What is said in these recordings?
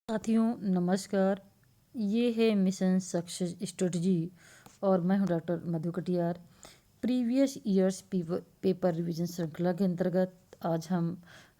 साथियों नमस्कार। ये है मिशन सक्सेस स्ट्रेटजी और मैं हूं doctor Madhu Katiyar. Previous years paper revision श्रृंखला के अंतर्गत आज हम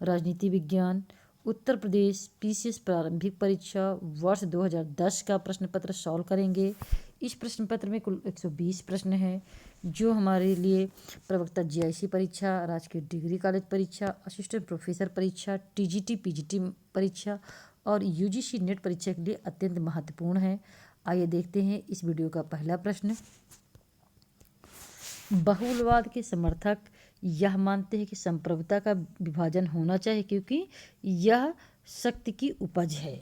राजनीति विज्ञान उत्तर प्रदेश पीसीएस प्रारंभिक परीक्षा वर्ष 2010 का प्रश्न पत्र सॉल्व करेंगे। इस प्रश्न पत्र में कुल 120 प्रश्न हैं जो हमारे लिए प्रवक्ता जीआईसी परीक्षा, राजकीय डिग्री कॉलेज परीक्षा, असिस्टेंट प्रोफेसर परीक्षा, टीजीटी पीजीटी परीक्षा और यूजीसी नेट परीक्षा के लिए अत्यंत महत्वपूर्ण है। आइए देखते हैं इस वीडियो का पहला प्रश्न। बहुलवाद के समर्थक यह मानते हैं कि संप्रभुता का विभाजन होना चाहिए क्योंकि यह शक्ति की उपज है।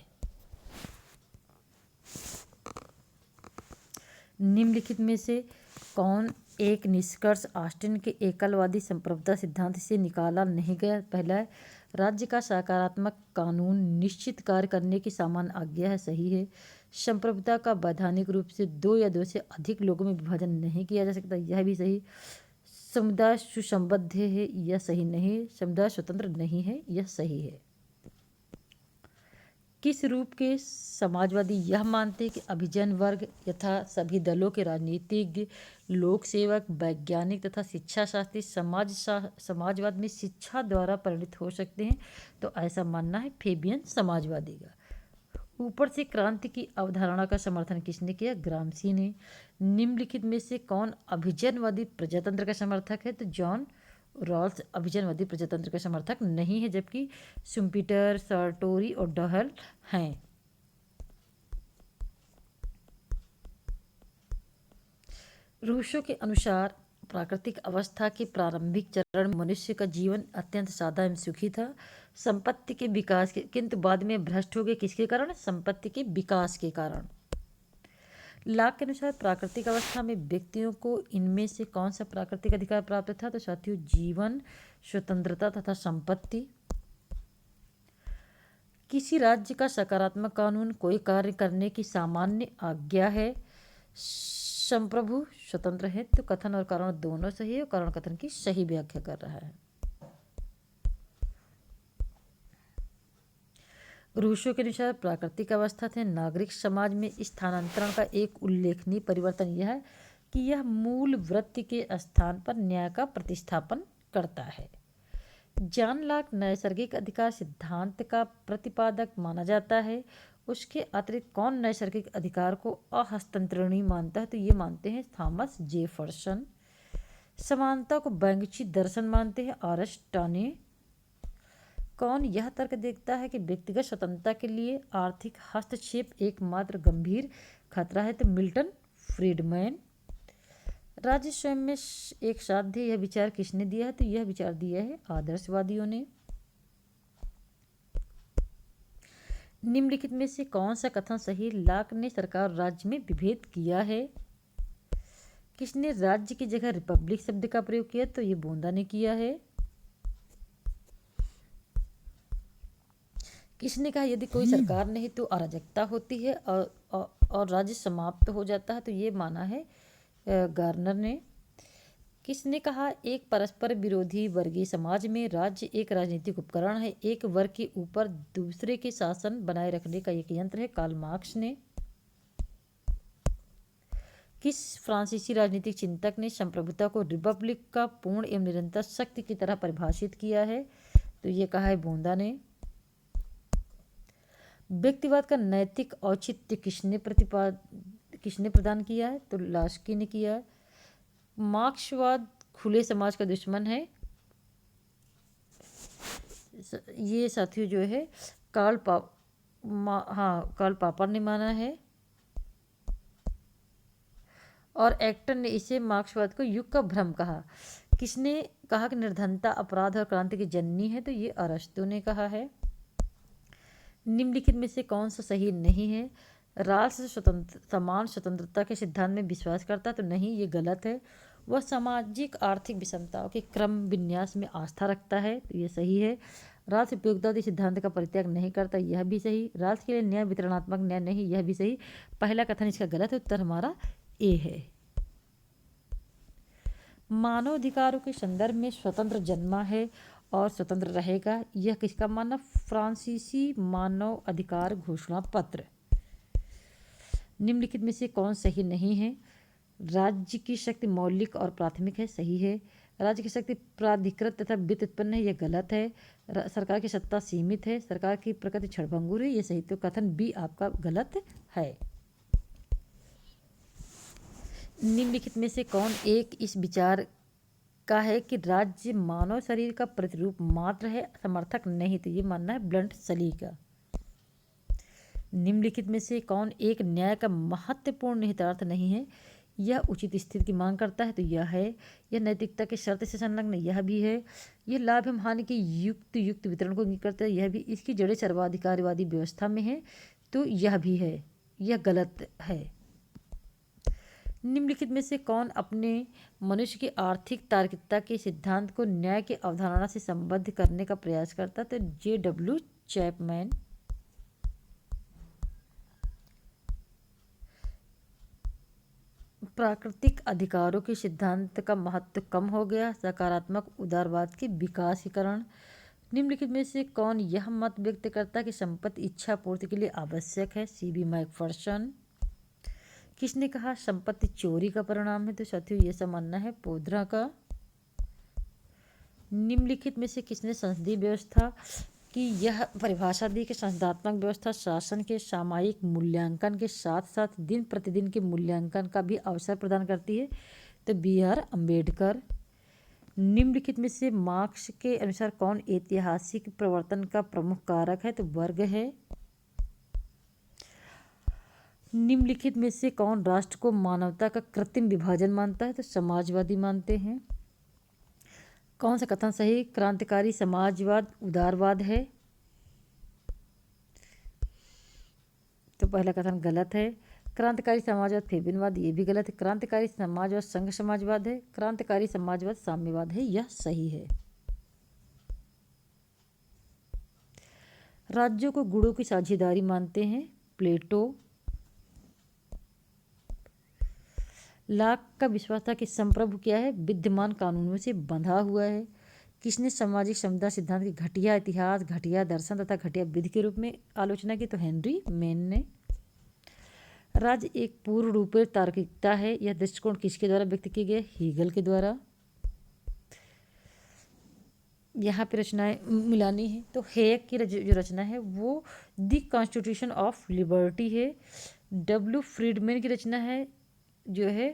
निम्नलिखित में से कौन एक निष्कर्ष ऑस्टिन के एकलवादी संप्रभुता सिद्धांत से निकाला नहीं गया? पहला है, राज्य का सकारात्मक कानून निश्चित कार्य करने की सामान्य आज्ञा है, सही है। संप्रभुता का वैधानिक रूप से दो या दो से अधिक लोगों में विभाजन नहीं किया जा सकता, यह भी सही। समुदाय सुसंबद्ध है, यह सही नहीं। समुदाय स्वतंत्र नहीं है, यह सही है। किस रूप के समाजवादी यह मानते हैं कि अभिजन वर्ग यथा सभी दलों के राजनीतिज्ञ, लोक सेवक, वैज्ञानिक तथा शिक्षा शास्त्री समाजवाद में शिक्षा द्वारा परिणित हो सकते हैं? तो ऐसा मानना है फेबियन समाजवादी का। ऊपर से क्रांति की अवधारणा का समर्थन किसने किया? ग्रामसी ने। निम्नलिखित में से कौन अभिजनवादी प्रजातंत्र का समर्थक है? तो जॉन रॉल्स अभिजनवादी प्रजातंत्र का समर्थक नहीं है, जबकि शुम्पीटर, सार्टोरी और डहल हैं। रूसो के अनुसार प्राकृतिक अवस्था के प्रारंभिक चरण में मनुष्य का जीवन अत्यंत सादा एवं सुखी था, संपत्ति के विकास के, किंतु बाद में भ्रष्ट हो गए। किसके कारण? संपत्ति के विकास के कारण। लाक के अनुसार प्राकृतिक अवस्था में व्यक्तियों को इनमें से कौन सा प्राकृतिक अधिकार प्राप्त था? तो साथियों, जीवन, स्वतंत्रता तथा संपत्ति। किसी राज्य का सकारात्मक कानून कोई कार्य करने की सामान्य आज्ञा है। संप्रभु स्वतंत्र है, तो कथन और कारण दोनों सही है और कारण कथन की सही व्याख्या कर रहा है। रूसो के अनुसार प्राकृतिक अवस्था से नागरिक समाज में स्थानांतरण का एक उल्लेखनीय परिवर्तन यह है कि यह मूल वृत्ति के स्थान पर न्याय का प्रतिस्थापन करता है। जॉन लॉक नैसर्गिक अधिकार सिद्धांत का प्रतिपादक माना जाता है। उसके अतिरिक्त कौन नैसर्गिक अधिकार को अहस्तांतरणीय मानता है? तो ये मानते हैं थॉमस जेफरसन। समानता को बैंगची दर्शन मानते हैं आर.एस. टाने। कौन यह तर्क देखता है कि व्यक्तिगत स्वतंत्रता के लिए आर्थिक हस्तक्षेप एकमात्र गंभीर खतरा है? तो मिल्टन फ्रीडमैन। राज्य स्वयं में एक साध्य यह विचार किसने दिया है? तो यह विचार दिया है आदर्शवादियों ने। निम्नलिखित में से कौन सा कथन सही? लॉक ने सरकार और राज्य में विभेद किया है। किसने राज्य की जगह रिपब्लिक शब्द का प्रयोग किया? तो ये बोंदा ने किया है। किसने कहा यदि कोई सरकार नहीं तो अराजकता होती है और राज्य समाप्त हो जाता है? तो ये माना है गार्नर ने। किसने कहा एक परस्पर विरोधी वर्गीय समाज में राज्य एक राजनीतिक उपकरण है, एक वर्ग के ऊपर दूसरे के शासन बनाए रखने का एक यंत्र है? कार्ल मार्क्स ने। किस फ्रांसीसी राजनीतिक चिंतक ने संप्रभुता को रिपब्लिक का पूर्ण एवं निरंतर शक्ति की तरह परिभाषित किया है? तो ये कहा है बोंदा ने। व्यक्तिवाद का नैतिक औचित्य किसने प्रदान किया है? तो लास्की ने किया है। मार्क्सवाद खुले समाज का दुश्मन है, ये साथियों जो है कार्ल पापर ने माना है और एक्टर ने इसे मार्क्सवाद को युग का भ्रम कहा। किसने कहा कि निर्धनता अपराध और क्रांति की जननी है? तो ये अरस्तु ने कहा है। निम्नलिखित में से कौन सा सही नहीं है? राष्ट्र समान स्वतंत्रता के सिद्धांत में विश्वास करता? तो नहीं, ये गलत है। वह सामाजिक आर्थिक विषमताओं के क्रम विन्यास में आस्था रखता है, तो ये सही है। राष्ट्र उपयोगितावादी सिद्धांत का परित्याग नहीं करता, यह भी सही। राष्ट्र के लिए न्याय वितरणात्मक न्याय नहीं, यह भी सही। पहला कथन इसका गलत है, उत्तर हमारा ए है। मानव अधिकारों के संदर्भ में स्वतंत्र जन्मा है और स्वतंत्र रहेगा। यह किसका मानना? फ्रांसीसी मानव अधिकार घोषणा पत्र। निम्नलिखित में से कौन सही नहीं है? राज्य की शक्ति मौलिक और प्राथमिक है, सही है। राज्य की शक्ति प्राधिकृत तथा वित्त उत्पन्न है, यह गलत है। सरकार की सत्ता सीमित है, सरकार की प्रकृति क्षणभंगुर है, यह सही। तो कथन बी आपका गलत है। निम्नलिखित में से कौन एक इस विचार का है कि राज्य मानव शरीर का प्रतिरूप मात्र है, समर्थक नहीं? तो ये मानना है ब्लंट सली का। निम्नलिखित में से कौन एक न्याय का महत्वपूर्ण निहितार्थ नहीं है? यह उचित स्थिति की मांग करता है, तो यह है। यह नैतिकता के शर्त से संलग्न, यह भी है। यह लाभ एवं हानि के युक्त वितरण को अंगीकार करता है, यह भी। इसकी जड़ें सर्वाधिकारवादी व्यवस्था में है, तो यह भी है। यह गलत है। निम्नलिखित में से कौन अपने मनुष्य की आर्थिक तार्किकता के सिद्धांत को न्याय की अवधारणा से संबद्ध करने का प्रयास करता है? तो J.W. चैपमैन। प्राकृतिक अधिकारों के सिद्धांत का महत्व कम हो गया, सकारात्मक उदारवाद के विकासीकरण। निम्नलिखित में से कौन यह मत व्यक्त करता है कि संपत्ति इच्छा पूर्ति के लिए आवश्यक है? C.B. मैकफर्सन। किसने कहा संपत्ति चोरी का परिणाम है? तो साथियों ये सब मानना है पोद्रा का। निम्नलिखित में से किसने संसदीय व्यवस्था की यह परिभाषा दी कि संसदात्मक व्यवस्था शासन के सामयिक मूल्यांकन के साथ साथ दिन प्रतिदिन के मूल्यांकन का भी अवसर प्रदान करती है? तो B.R. अम्बेडकर। निम्नलिखित में से मार्क्स के अनुसार कौन ऐतिहासिक प्रवर्तन का प्रमुख कारक है? तो वर्ग है। निम्नलिखित में से कौन राष्ट्र को मानवता का कृत्रिम विभाजन मानता है? तो समाजवादी मानते हैं। कौन सा कथन सही? क्रांतिकारी समाजवाद उदारवाद है। तो पहला कथन गलत है। क्रांतिकारी समाजवाद फेबिनवाद, ये भी गलत है। क्रांतिकारी समाजवाद संघ समाजवाद है। क्रांतिकारी समाजवाद साम्यवाद है, यह सही है। राज्यों को गुणों की साझेदारी मानते हैं, प्लेटो। लाक का विश्वास था कि संप्रभु क्या है? विद्यमान कानूनों से बंधा हुआ है। किसने सामाजिक समता सिद्धांत की घटिया इतिहास, घटिया दर्शन तथा घटिया विधि के रूप में आलोचना की? तो हेनरी मेन ने। राज्य एक पूर्ण रूपेण तार्किकता है, यह दृष्टिकोण किसके द्वारा व्यक्त किया गया? हीगल के द्वारा। यहाँ पे रचनाएं मिलानी है, तो हेक की जो रचना है वो द कॉन्स्टिट्यूशन ऑफ लिबर्टी है। W. फ्रीडमैन की रचना है जो है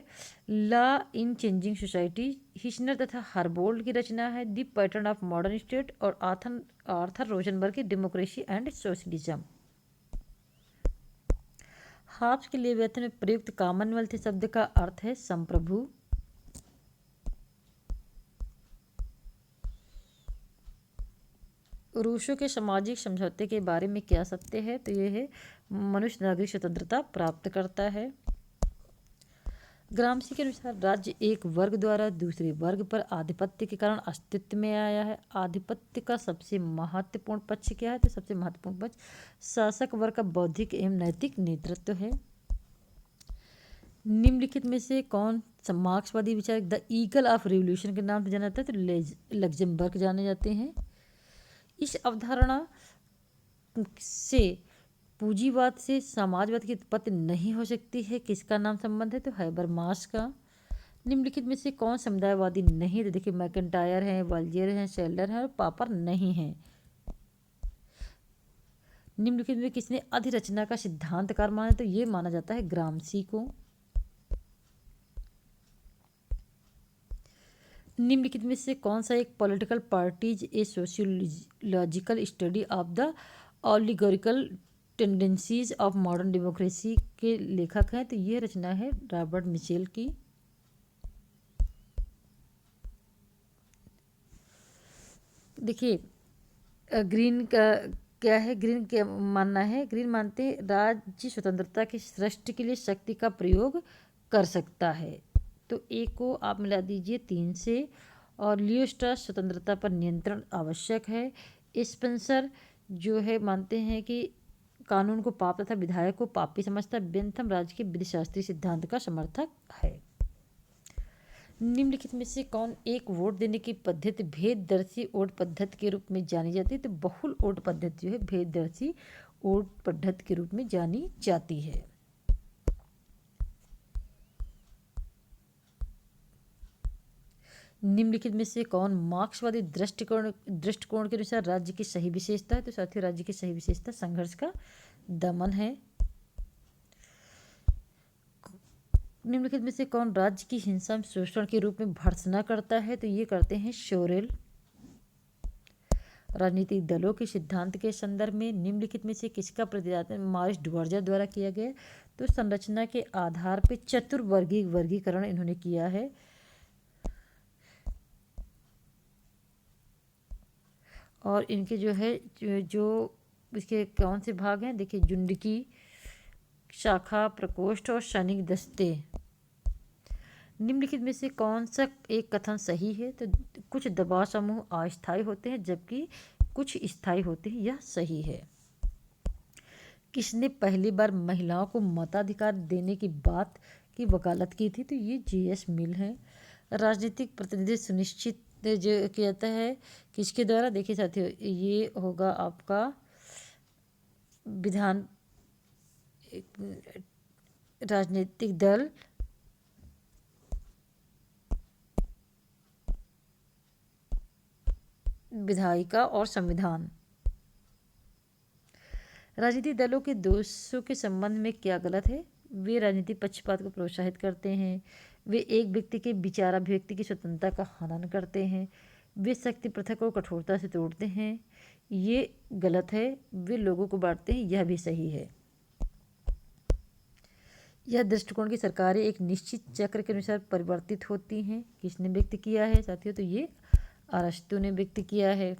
लॉ इन चेंजिंग सोसाइटी। हिशनर तथा हर्बोल्ड की रचना है the pattern of modern state. और आर्थर रोजनबर्ग की डेमोक्रेसी एंड सोशलिज्म। हाब्स के लेवियथन में प्रयुक्त कॉमनवेल्थ शब्द का अर्थ है संप्रभु। रूसो के सामाजिक समझौते के बारे में क्या सत्य है? तो ये है मनुष्य नागरिक स्वतंत्रता प्राप्त करता है। ग्रामसी के अनुसार राज्य एक वर्ग द्वारा दूसरे वर्ग पर आधिपत्य के कारण अस्तित्व में आया है। आधिपत्य का सबसे महत्वपूर्ण पक्ष क्या है? तो सबसे महत्वपूर्ण पक्ष शासक वर्ग का बौद्धिक एवं नैतिक नेतृत्व है। निम्नलिखित में से कौन मार्क्सवादी विचारक द ईगल ऑफ रिवॉल्यूशन के नाम से जाना जाता है? तो लग्जमबर्ग जाने जाते हैं। इस अवधारणा से पूंजीवाद से समाजवाद की उत्पत्ति नहीं हो सकती है, किसका नाम संबंध है? तो हैबरमास का। निम्नलिखित में से कौन समुदायवादी नहीं? तो देखिए मैकेंटायर हैं, वाल्जियर हैं, शेल्डर हैं और पापर नहीं हैं। निम्नलिखित में किसने अधिरचना का सिद्धांतकार माना? तो ये माना जाता है ग्रामसी को। निम्नलिखित में से कौन सा एक political parties a sociological study of the oligarchical tendencies of modern democracy के लेखक हैं? तो ये रचना है रॉबर्ट मिचेल की। देखिए ग्रीन का क्या है? ग्रीन क्या मानना है? ग्रीन मानते हैं राज्य स्वतंत्रता की सृष्टि के लिए शक्ति का प्रयोग कर सकता है। तो ए को आप मिला दीजिए 3 से। और लियो स्ट्रॉस स्वतंत्रता पर नियंत्रण आवश्यक है। स्पेंसर जो है मानते हैं कि कानून को पाप तथा विधायक को पापी समझता है। बेंथम राज्य के विधिशास्त्री सिद्धांत का समर्थक है। निम्नलिखित में से कौन एक वोट देने की पद्धति भेददर्शी वोट पद्धति के रूप में जानी जाती है? तो बहुल वोट पद्धति जो है भेददर्शी वोट पद्धति के रूप में जानी जाती है। निम्नलिखित में से कौन मार्क्सवादी दृष्टिकोण के अनुसार राज्य की सही विशेषता है? तो साथियों, राज्य की सही विशेषता संघर्ष का दमन है। निम्नलिखित में से कौन राज्य की हिंसा में शोषण के रूप में भर्त्सना करता है? तो ये करते हैं शोरेल। राजनीतिक दलों के सिद्धांत के संदर्भ में निम्नलिखित में से किसका प्रतिपादन मार्क्स डुवर्जा द्वारा किया गया? तो संरचना के आधार पर चतुर्वर्गीय वर्गीकरण इन्होंने किया है। और इनके जो है जो इसके कौन से भाग हैं देखिए, जुंडकी, शाखा, प्रकोष्ठ और सैनिक दस्ते। निम्नलिखित में से कौन सा एक कथन सही है? तो कुछ दबाव समूह अस्थायी होते हैं जबकि कुछ स्थायी होते हैं, यह सही है। किसने पहली बार महिलाओं को मताधिकार देने की बात की वकालत की थी? तो ये J.S. मिल है। राजनीतिक प्रतिनिधित्व सुनिश्चित जो किया जाता है किसके द्वारा? देखिए साथियों, ये होगा आपका विधान राजनीतिक दल, विधायिका और संविधान। राजनीतिक दलों के दोषों के संबंध में क्या गलत है? वे राजनीतिक पक्षपात को प्रोत्साहित करते हैं, वे एक व्यक्ति के विचाराभिव्यक्ति की स्वतंत्रता का हनन करते हैं, वे शक्ति प्रथा को कठोरता से तोड़ते हैं, ये गलत है। वे लोगों को बांटते हैं, यह भी सही है। यह दृष्टिकोण की सरकारें एक निश्चित चक्र के अनुसार परिवर्तित होती हैं। किसने व्यक्त किया है साथियों? तो ये अरस्तु ने व्यक्त किया है।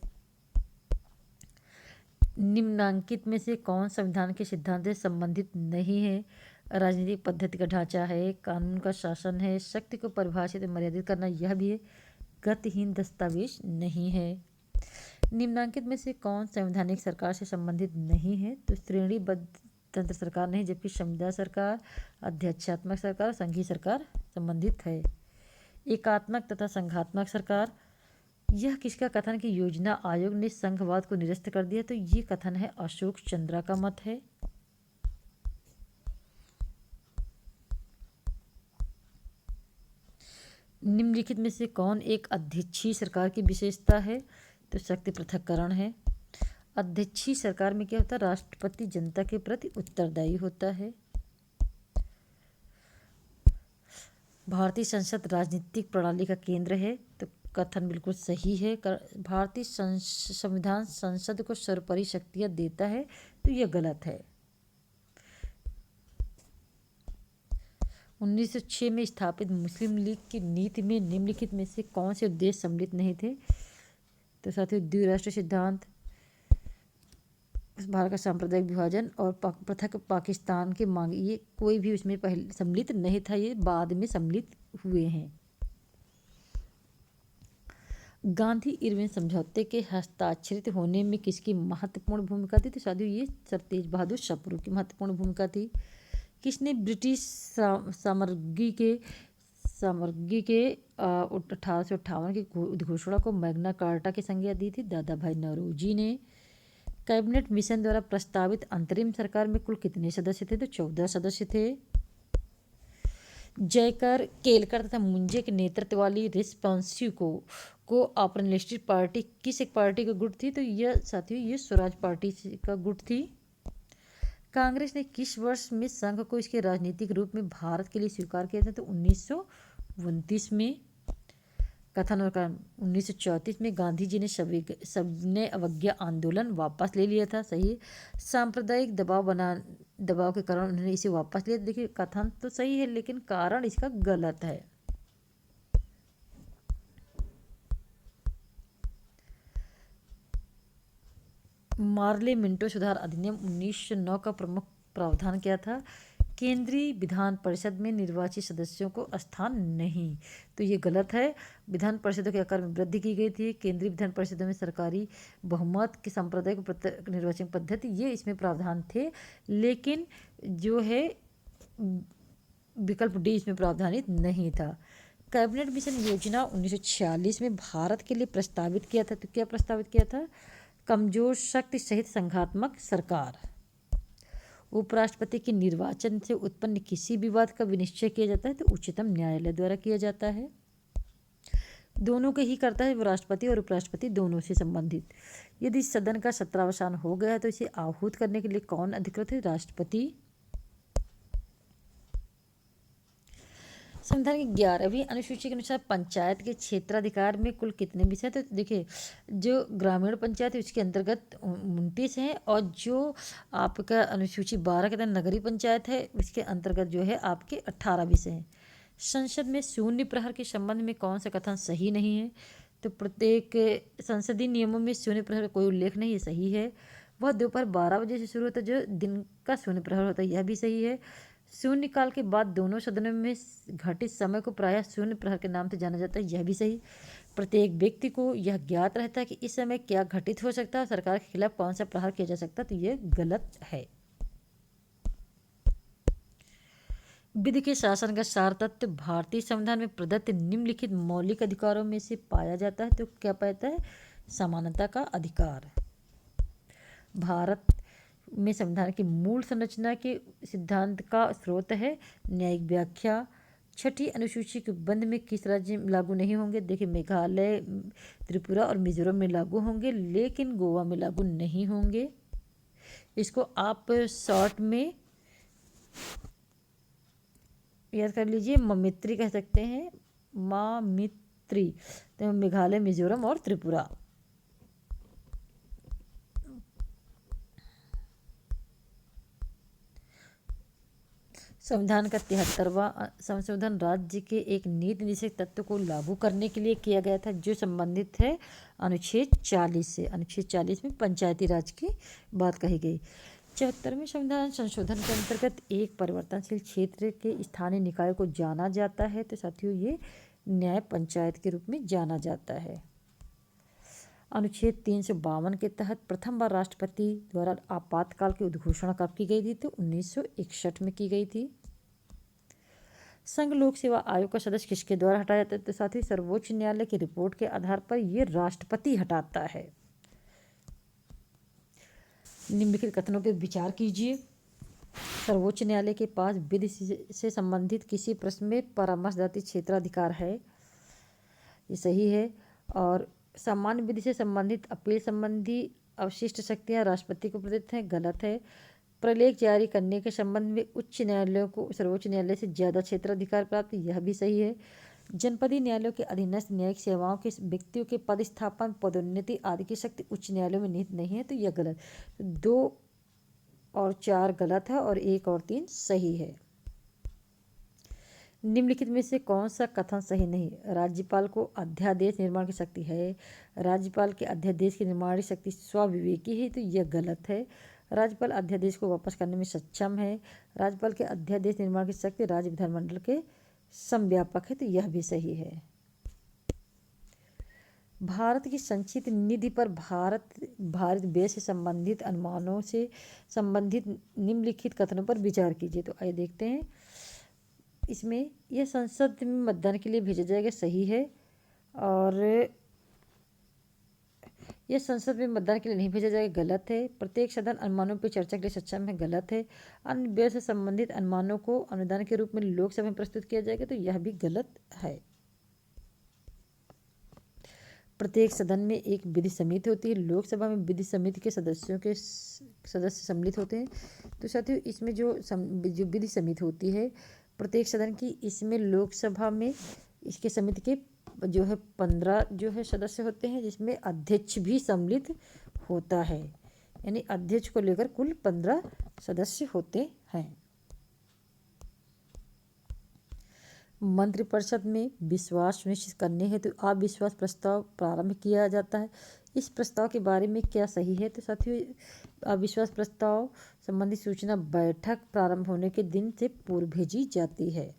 निम्नांकित में से कौन संविधान के सिद्धांत से संबंधित नहीं है? राजनीतिक पद्धति का ढांचा है, कानून का शासन है, शक्ति को परिभाषित मर्यादित करना, यह भी है। गतिहीन दस्तावेज नहीं है। निम्नांकित में से कौन संवैधानिक सरकार से संबंधित नहीं है? तो श्रेणीबद्ध तंत्र सरकार नहीं, जबकि संविदा सरकार, अध्यक्षात्मक सरकार, संघीय सरकार संबंधित है। एकात्मक तथा संघात्मक सरकार, यह किसका कथन कि योजना आयोग ने संघवाद को निरस्त कर दिया? तो ये कथन है अशोक चंद्रा का मत है। निम्नलिखित में से कौन एक अध्यक्षीय सरकार की विशेषता है? तो शक्ति पृथक्करण है। अध्यक्षीय सरकार में क्या होता है? राष्ट्रपति जनता के प्रति उत्तरदायी होता है। भारतीय संसद राजनीतिक प्रणाली का केंद्र है, तो कथन बिल्कुल सही है। भारतीय संविधान संसद को सर्वोपरि शक्तियां देता है, तो यह गलत है। 1906 में स्थापित मुस्लिम लीग की नीति में निम्नलिखित में से कौन से उद्देश्य सम्मिलित नहीं थे? तो साथियों, द्विराष्ट्र सिद्धांत, भारत का सांप्रदायिक विभाजन और पृथक पाकिस्तान की मांग, ये कोई भी उसमें पहले सम्मिलित नहीं था, ये बाद में सम्मिलित हुए हैं। गांधी इरविन समझौते के हस्ताक्षरित होने में किसकी महत्वपूर्ण भूमिका थी? तो साथियों, ये सर तेज बहादुर सप्रू की महत्वपूर्ण भूमिका थी। किसने ब्रिटिश सामग्री के 1858 की घोषणा को मैग्ना कार्टा की संज्ञा दी थी? दादा भाई नौरोजी ने। कैबिनेट मिशन द्वारा प्रस्तावित अंतरिम सरकार में कुल कितने सदस्य थे? तो 14 सदस्य थे। जयकर, केलकर तथा मुंजे के नेतृत्व वाली रिस्पॉन्सिव को ऑपरेशनलिस्ट पार्टी किस एक पार्टी का गुट थी? तो यह साथियों, ये स्वराज पार्टी का गुट थी। कांग्रेस ने किस वर्ष में संघ को इसके राजनीतिक रूप में भारत के लिए स्वीकार किया था? तो 1929 में। कथन और कारण, 1934 में गांधी जी ने सबने अवज्ञा आंदोलन वापस ले लिया था, सही है। सांप्रदायिक दबाव के कारण उन्होंने इसे वापस लिया। देखिए, कथन तो सही है लेकिन कारण इसका गलत है। मार्ले मिंटो सुधार अधिनियम 1909 का प्रमुख प्रावधान क्या था? केंद्रीय विधान परिषद में निर्वाचित सदस्यों को स्थान नहीं, तो ये गलत है। विधान परिषदों के आकार में वृद्धि की गई थी। केंद्रीय विधान परिषदों में सरकारी बहुमत के सांप्रदायिक निर्वाचन पद्धति, ये इसमें प्रावधान थे, लेकिन जो है विकल्प डी इसमें प्रावधानित नहीं था। कैबिनेट मिशन योजना 1946 में भारत के लिए प्रस्तावित किया था। तो क्या प्रस्तावित किया था? कमजोर शक्ति सहित संघात्मक सरकार। उपराष्ट्रपति के निर्वाचन से उत्पन्न किसी विवाद का विनिश्चय किया जाता है तो उच्चतम न्यायालय द्वारा किया जाता है। दोनों के ही करता है, वो राष्ट्रपति और उपराष्ट्रपति दोनों से संबंधित। यदि सदन का सत्रावसान हो गया है तो इसे आहूत करने के लिए कौन अधिकृत है? राष्ट्रपति। संविधान की 11वीं अनुसूची के अनुसार पंचायत के क्षेत्राधिकार में कुल कितने विषय हैं? तो देखिए, जो ग्रामीण पंचायत है उसके अंतर्गत 29 हैं, और जो आपका अनुसूची 12 के तहत नगरीय पंचायत है उसके अंतर्गत जो है आपके 18 विषय हैं। संसद में शून्य प्रहर के संबंध में कौन सा कथन सही नहीं है? तो प्रत्येक संसदीय नियमों में शून्य प्रहर का कोई उल्लेख नहीं है, सही है। वह दोपहर 12 बजे से शुरू होता है, जो दिन का शून्य प्रहर होता है, यह भी सही है। शून्य काल के बाद दोनों सदनों में घटित समय को प्रायः शून्य प्रहर के नाम से जाना जाता है, यह भी सही। प्रत्येक व्यक्ति को यह ज्ञात रहता है कि इस समय क्या घटित हो सकता है, सरकार के खिलाफ कौन सा प्रहार किया जा सकता है, तो यह गलत है। विधि के शासन का सार तत्व भारतीय संविधान में प्रदत्त निम्नलिखित मौलिक अधिकारों में से पाया जाता है, तो क्या पाता है? समानता का अधिकार। भारत में संविधान की मूल संरचना के सिद्धांत का स्रोत है न्यायिक व्याख्या। छठी अनुसूची के बंद में किस राज्य में लागू नहीं होंगे? देखिए, मेघालय, त्रिपुरा और मिजोरम में लागू होंगे, लेकिन गोवा में लागू नहीं होंगे। इसको आप शॉर्ट में याद कर लीजिए, ममित्री कह सकते हैं, मामित्री। तो मेघालय, मिजोरम और त्रिपुरा। संविधान का 73वां संशोधन राज्य के एक नीति निषेध तत्व को लागू करने के लिए किया गया था, जो संबंधित है अनुच्छेद 40 से। अनुच्छेद 40 में पंचायती राज की बात कही गई। 74वें संविधान संशोधन के अंतर्गत एक परिवर्तनशील क्षेत्र के स्थानीय निकाय को जाना जाता है, तो साथियों ये न्याय पंचायत के रूप में जाना जाता है। अनुच्छेद 352 के तहत प्रथम बार राष्ट्रपति द्वारा आपातकाल की उद्घोषणा कब की गई थी? तो 1961 में की गई थी। संघ लोक सेवा आयोग का सदस्य किसके द्वारा हटाया जाता है? तो साथ ही सर्वोच्च न्यायालय की रिपोर्ट के आधार पर यह राष्ट्रपति हटाता है। निम्नलिखित कथनों पर विचार कीजिए। सर्वोच्च न्यायालय के पास विधि से संबंधित किसी प्रश्न में परामर्शदात्री क्षेत्राधिकार है, ये सही है। और सामान्य विधि से संबंधित अपील संबंधी अवशिष्ट शक्तियां राष्ट्रपति को प्रदत्त हैं, गलत है। प्रलेख जारी करने के संबंध में उच्च न्यायालयों को सर्वोच्च न्यायालय से ज़्यादा क्षेत्राधिकार प्राप्त, यह भी सही है। जनपदीय न्यायालयों के अधीनस्थ न्यायिक सेवाओं के व्यक्तियों के पदस्थापन, पदोन्नति आदि की शक्ति उच्च न्यायालयों में निहित नहीं है, तो यह गलत। 2 और 4 गलत है और 1 और 3 सही है। निम्नलिखित में से कौन सा कथन सही नहीं? राज्यपाल को अध्यादेश निर्माण की शक्ति है। राज्यपाल के अध्यादेश की निर्माण की शक्ति स्वाविवेकी है, तो यह गलत है। राज्यपाल अध्यादेश को वापस करने में सक्षम है। राज्यपाल के अध्यादेश निर्माण की शक्ति राज्य विधानमंडल के समव्यापक है, तो यह भी सही है। भारत की संचित निधि पर भारत व्यय से संबंधित अनुमानों से संबंधित निम्नलिखित कथनों पर विचार कीजिए। तो आइए देखते हैं। इसमें यह संसद में मतदान के लिए भेजा जाएगा, सही है। और यह संसद में मतदान के लिए नहीं भेजा जाएगा, गलत है। प्रत्येक सदन अनुमानों पर चर्चा के लिए सक्षम है, गलत है। अन्य व्यय से संबंधित अनुमानों को अनुदान के रूप में लोकसभा में प्रस्तुत किया जाएगा, तो यह भी गलत है। प्रत्येक सदन में एक विधि समिति होती है। लोकसभा में विधि समिति के सदस्य सम्मिलित होते हैं। तो साथियों, इसमें जो विधि समिति होती है प्रत्येक सदन की, इसमें लोकसभा में इसके समिति के जो है 15 जो है सदस्य होते हैं, जिसमें अध्यक्ष भी सम्मिलित होता है। यानी अध्यक्ष को लेकर कुल 15 सदस्य होते हैं। मंत्रिपरिषद में विश्वास सुनिश्चित करने हेतु अविश्वास प्रस्ताव प्रारंभ किया जाता है। इस प्रस्ताव के बारे में क्या सही है? तो साथियों, अविश्वास प्रस्ताव संबंधी सूचना बैठक प्रारंभ होने के दिन से पूर्व भेजी जाती है।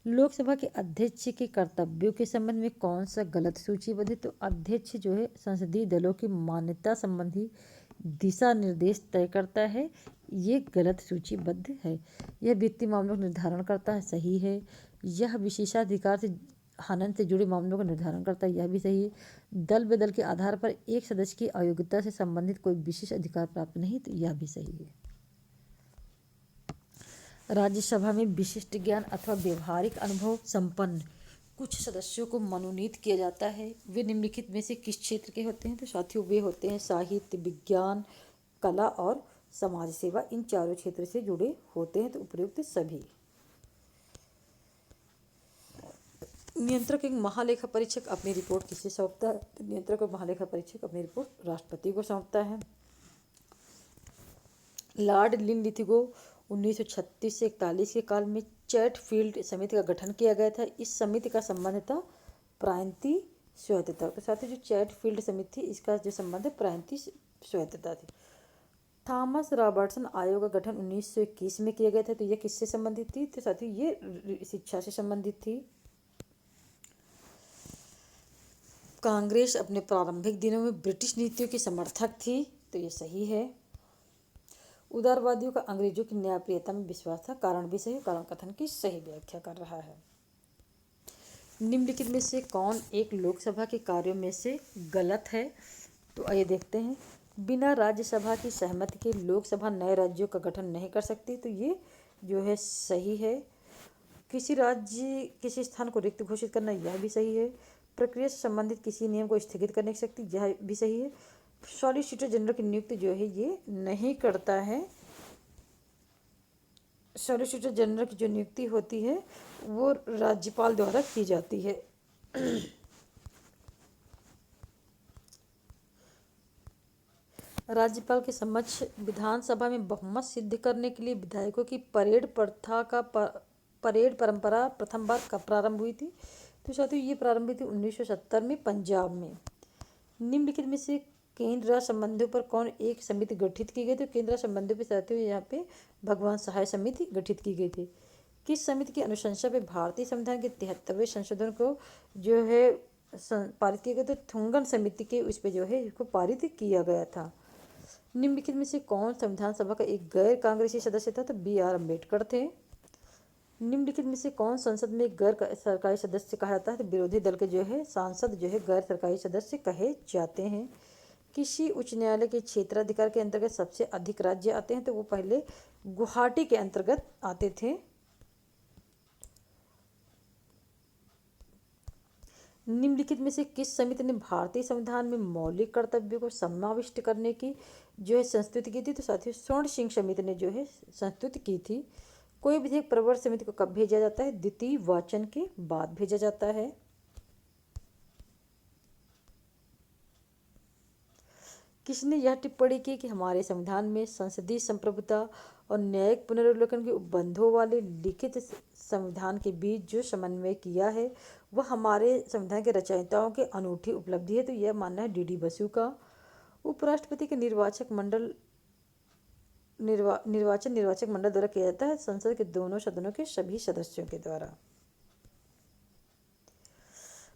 लोकसभा के अध्यक्ष के कर्तव्यों के संबंध में कौन सा गलत सूचीबद्ध है? तो अध्यक्ष जो है संसदीय दलों की मान्यता संबंधी दिशा निर्देश तय करता है, ये गलत सूचीबद्ध है। यह वित्तीय मामलों का निर्धारण करता है, सही है। यह विशेषाधिकार से हनन से जुड़े मामलों का निर्धारण करता है, यह भी सही है। दल बदल के आधार पर एक सदस्य की अयोग्यता से संबंधित कोई विशेष अधिकार प्राप्त नहीं, तो यह भी सही है। राज्यसभा में विशिष्ट ज्ञान अथवा व्यवहारिक अनुभव संपन्न कुछ सदस्यों को मनोनीत किया जाता है। वे निम्नलिखित में से किस क्षेत्र के होते हैं? तो साथियों वे होते हैं साहित्य, विज्ञान, कला और समाज सेवा। इन चारों क्षेत्र से जुड़े होते हैं, तो उपयुक्त सभी। नियंत्रक एक महालेखा परीक्षक अपनी रिपोर्ट किसे सौंपता है? तो नियंत्रक और महालेखा परीक्षक अपनी रिपोर्ट राष्ट्रपति को सौंपता है। लॉर्ड लिनलिथिगो 1936 से 41 के काल में चैटफील्ड समिति का गठन किया गया था। इस समिति का संबंध था प्रांतीय स्वायत्तता के साथ। जो चैटफील्ड समिति थी इसका जो संबंध है प्रांतीय स्वायत्तता थी। थॉमस रॉबर्टसन आयोग का गठन 1921 में किया गया था। तो यह किससे संबंधित थी? तो साथियों ये शिक्षा से संबंधित थी। कांग्रेस अपने प्रारंभिक दिनों में ब्रिटिश नीतियों की समर्थक थी, तो ये सही है। उदारवादियों का अंग्रेजों की न्यायप्रियता में विश्वास था, कारण भी सही, कारण कथन की सही व्याख्या कर रहा है। निम्नलिखित में से कौन एक लोकसभा के कार्यों में से गलत है? तो आइए देखते हैं। बिना राज्यसभा की सहमति के लोकसभा नए राज्यों का गठन नहीं कर सकती, तो ये जो है सही है। किसी राज्य किसी स्थान को रिक्त घोषित करना, यह भी सही है। प्रक्रिया से संबंधित किसी नियम को स्थगित करने की शक्ति, यह भी सही है। सॉलिसिटर जनरल की नियुक्ति जो है ये नहीं करता है। सॉलिसिटर जनरल की जो नियुक्ति होती है वो राज्यपाल द्वारा की जाती है। राज्यपाल के समक्ष विधानसभा में बहुमत सिद्ध करने के लिए विधायकों की परेड परंपरा प्रथम बार कब प्रारंभ हुई थी? तो साथियों ये प्रारंभ हुई थी 1970 में पंजाब में। निम्नलिखित में से केंद्र राज्य संबंधों पर कौन एक समिति गठित की गई? तो केंद्र राज्य संबंधों पर साथियों यहाँ पे भगवान सहाय समिति गठित की गई थी। किस समिति की अनुशंसा पे भारतीय संविधान के 73वें संशोधन को जो है पारित किया गया? तो थुंगन समिति के उस पर जो है इसको पारित किया गया था। निम्नलिखित में से कौन संविधान सभा का एक गैर कांग्रेसी सदस्य था? तो BR अम्बेडकर थे। निम्नलिखित में से कौन संसद में गैर सरकारी सदस्य कहा जाता है? तो विरोधी दल के जो है सांसद जो है गैर सरकारी सदस्य कहे जाते हैं। किसी उच्च न्यायालय के क्षेत्राधिकार के अंतर्गत सबसे अधिक राज्य आते हैं? तो वो पहले गुवाहाटी के अंतर्गत आते थे। निम्नलिखित में से किस समिति ने भारतीय संविधान में मौलिक कर्तव्यों को समाविष्ट करने की जो है संस्तुति की थी? तो साथियों स्वर्ण सिंह समिति ने जो है संस्तुति की थी। कोई विधेयक प्रवर समिति को कब भेजा जाता है? द्वितीय वाचन के बाद भेजा जाता है। किसने यह टिप्पणी की कि हमारे संविधान में संसदीय संप्रभुता और न्यायिक पुनर्विलोकन के उपबंधों वाले लिखित संविधान के बीच जो समन्वय किया है वह हमारे संविधान के रचयिताओं की अनूठी उपलब्धि है? तो यह मानना है DD बसु का। उपराष्ट्रपति के निर्वाचक मंडल द्वारा किया जाता है संसद के दोनों सदनों के सभी सदस्यों के द्वारा।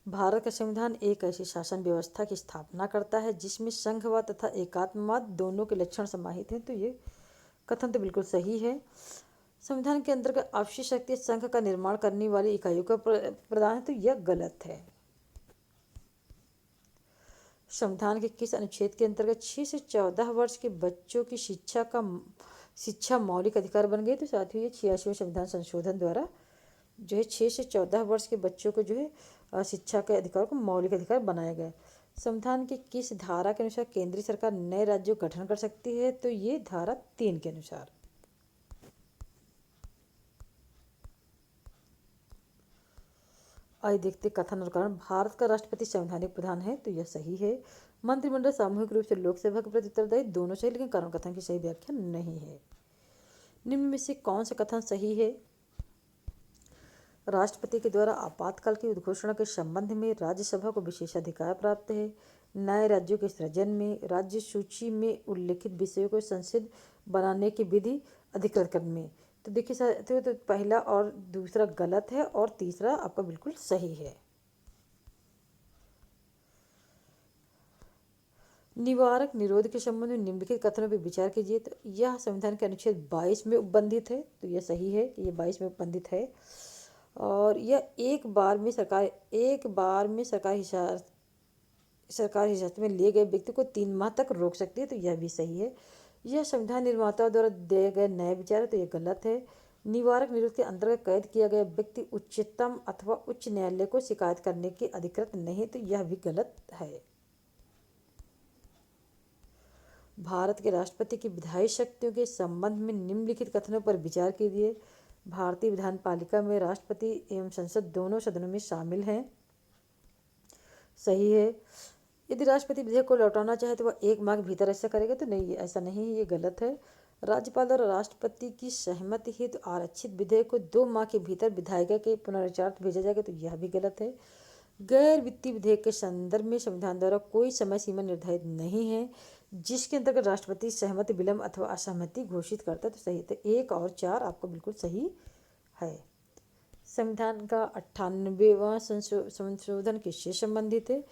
भारत का संविधान एक ऐसी शासन व्यवस्था की स्थापना करता है जिसमें संघवाद तथा एकात्मवाद दोनों के लक्षण समाहित हैं। तो ये कथन तो बिल्कुल सही है। संविधान के अंतर्गत आवश्यक शक्ति संघ का निर्माण करने वाली इकाइयों का प्रदान है? तो यह गलत है। संविधान के किस अनुच्छेद के अंतर्गत 6 से 14 वर्ष के बच्चों की शिक्षा मौलिक अधिकार बन गई? तो साथियों ये 86वें संविधान संशोधन द्वारा जो है 6 से 14 वर्ष के बच्चों को जो है शिक्षा के अधिकार को मौलिक अधिकार बनाया गया। संविधान के किस धारा के अनुसार केंद्रीय सरकार नए राज्यों का गठन कर सकती है? तो ये धारा 3 के अनुसार। आइए देखते कथन और कारण। भारत का राष्ट्रपति संवैधानिक प्रधान है? तो यह सही है। मंत्रिमंडल सामूहिक रूप से लोकसभा के प्रति उत्तरदायी, दोनों सही, लेकिन कारण कथन की सही व्याख्या नहीं है। निम्न में से कौन सा कथन सही है? राष्ट्रपति के द्वारा आपातकाल की उद्घोषणा के संबंध में राज्यसभा को विशेषाधिकार प्राप्त है। नए राज्यों के सृजन में, राज्य सूची में उल्लिखित विषयों को संसद बनाने की विधि अधिकृत करने में। तो देखिए साथियों तो पहला और दूसरा गलत है और तीसरा आपका बिल्कुल सही है। निवारक निरोध के संबंध में निम्नलिखित कथनों पर विचार कीजिए। तो यह संविधान के अनुच्छेद 22 में उपबंधित है? तो यह सही है कि यह 22 में उपबंधित है। और यह एक बार में सरकारी हिरासत में लिए गए व्यक्ति को 3 माह तक रोक सकती है, तो यह भी सही है। यह संविधान निर्माताओं द्वारा दिए गए नए विचार है, तो यह गलत है। निवारक निरोध के अंतर्गत कैद किया गया व्यक्ति उच्चतम अथवा उच्च न्यायालय को शिकायत करने के अधिकृत नहीं, तो यह भी गलत है। भारत के राष्ट्रपति की विधायी शक्तियों के संबंध में निम्नलिखित कथनों पर विचार कीजिए। भारतीय विधान पालिका में राष्ट्रपति एवं संसद दोनों सदनों में शामिल हैं, सही है। यदि राष्ट्रपति विधेयक को लौटाना चाहे तो वह 1 माह के भीतर ऐसा करेगा, तो नहीं, ऐसा नहीं है, ये गलत है। राज्यपाल और राष्ट्रपति की सहमति हेतु आरक्षित विधेयक को 2 माह के भीतर विधायिका के पुनर्विचार भेजा जाएगा, तो यह भी गलत है। गैर वित्तीय विधेयक के संदर्भ में संविधान द्वारा कोई समय सीमा निर्धारित नहीं है जिसके अंतर्गत राष्ट्रपति सहमति विलंब अथवा असहमति घोषित करता है, तो सही है। तो 1 और 4 आपको बिल्कुल सही है। संविधान का 98वां संशोधन किससे संबंधित है?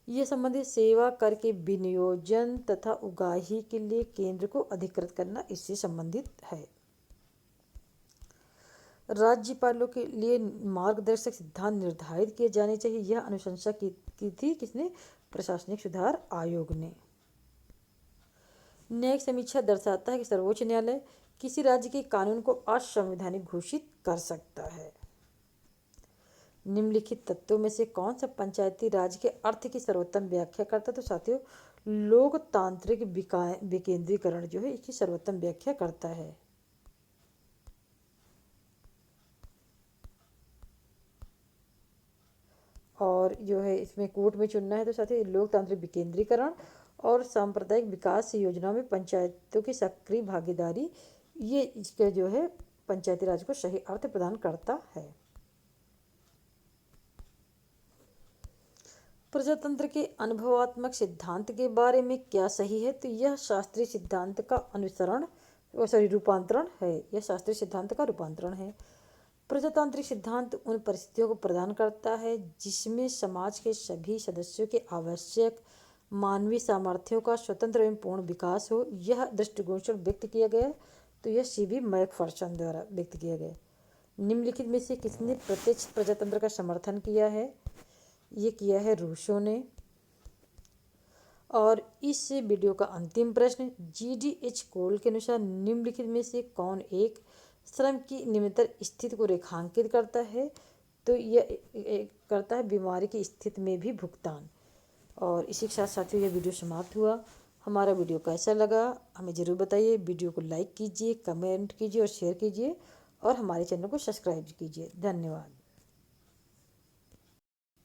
यह संबंधित सेवा कर के विनियोजन तथा उगाही के लिए केंद्र को अधिकृत करना, इससे संबंधित है। राज्यपालों के लिए मार्गदर्शक सिद्धांत निर्धारित किए जाने चाहिए, यह अनुशंसा की थी किसने? प्रशासनिक सुधार आयोग ने। न्यायिक समीक्षा दर्शाता है कि सर्वोच्च न्यायालय किसी राज्य के कानून को असंवैधानिक घोषित कर सकता है। निम्नलिखित तत्वों में से कौन सा पंचायती राज के अर्थ की सर्वोत्तम व्याख्या करता है? तो साथियों, लोकतांत्रिक विकेंद्रीकरण जो है इसकी सर्वोत्तम व्याख्या करता है। और जो है इसमें कोर्ट में चुनना है, तो साथियों लोकतांत्रिक विकेंद्रीकरण और सांप्रदायिक विकास योजनाओं में पंचायतों की सक्रिय भागीदारी, ये इसके जो है पंचायती राज को सही अर्थ प्रदान करता है। प्रजातंत्र के अनुभवात्मक सिद्धांत के बारे में क्या सही है? तो यह शास्त्रीय सिद्धांत का रूपांतरण है। यह शास्त्रीय सिद्धांत का रूपांतरण है। प्रजातांत्रिक सिद्धांत उन परिस्थितियों को प्रदान करता है जिसमें समाज के सभी सदस्यों के आवश्यक मानवीय सामर्थ्यों का स्वतंत्र एवं पूर्ण विकास हो। यह दृष्टिकोण व्यक्त किया गया, तो यह C.B. मैकफर्सन द्वारा व्यक्त किया गया। निम्नलिखित में से किसने प्रत्यक्ष प्रजातंत्र का समर्थन किया है? ये किया है रूसो ने। और इस वीडियो का अंतिम प्रश्न, GDH कोल के अनुसार निम्नलिखित में से कौन एक श्रम की निम्नतर स्थिति को रेखांकित करता है? तो यह करता है बीमारी की स्थिति में भी भुगतान। और इसी के साथ साथियों यह वीडियो समाप्त हुआ। हमारा वीडियो कैसा लगा हमें ज़रूर बताइए। वीडियो को लाइक कीजिए, कमेंट कीजिए और शेयर कीजिए, और हमारे चैनल को सब्सक्राइब कीजिए। धन्यवाद।